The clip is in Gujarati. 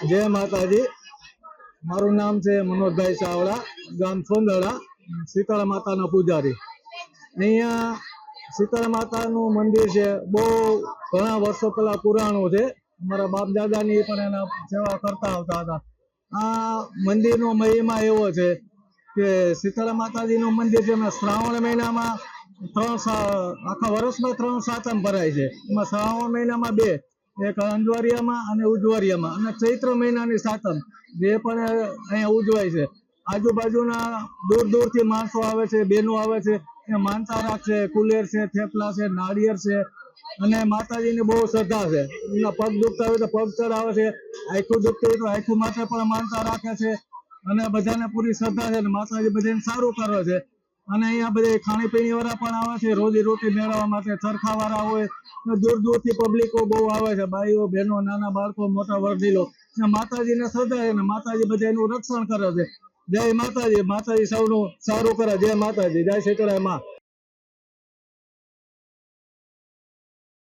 જય માતાજી। મારું નામ છે મનોજભાઈ ચાવડા, ગામ સોંદડા, શીતળા માતાના પૂજારી। અહીંયા શીતળા માતાનું મંદિર છે, બહુ ઘણા વર્ષો પહેલા પુરાણું છે। અમારા બાપ દાદાની પણ એના સેવા કરતા આવતા હતા। આ મંદિરનો મહિમા એવો છે કે શીતળા માતાજીનું મંદિર છે, એમાં શ્રાવણ મહિનામાં આખા વર્ષમાં 3 સાતમ ભરાય છે। એમાં શ્રાવણ મહિનામાં 2, એક અંજવારિયામાં અને ઉજવારિયામાં, અને ચૈત્ર મહિનાની સાતમ જે પણ અહીંયા ઉજવાય છે। આજુબાજુના દૂર દૂરથી માણસો આવે છે, બહેનો આવે છે, એ માનતા રાખશે। કુલેર છે, થેપલા છે, નાળિયેર છે, અને માતાજીની બહુ શ્રદ્ધા છે। એમના પગ દુખતા હોય તો પગ ચડાવે છે, આખું દુખતું હોય તો આખું માટે પણ માનતા રાખે છે, અને બધાને પૂરી શ્રદ્ધા છે, અને માતાજી બધાને સારું કરે છે। અને અહીંયા બધા ખાણીપીણી વાળા પણ આવે છે, રોજી રોટી મેળવવા માટે। ચરખા વાળા હોય, દૂર દૂરથી પબ્લિકો બહુ આવે છે, બાઈઓ બહેનો, નાના બાળકો, મોટા વડીલો, ને માતાજીને શ્રદ્ધા છે, અને માતાજી બધા એનું રક્ષણ કરે છે। જય માતાજી। માતાજી સૌનું સારું કરે। જય માતાજી, જય શીતળા માં।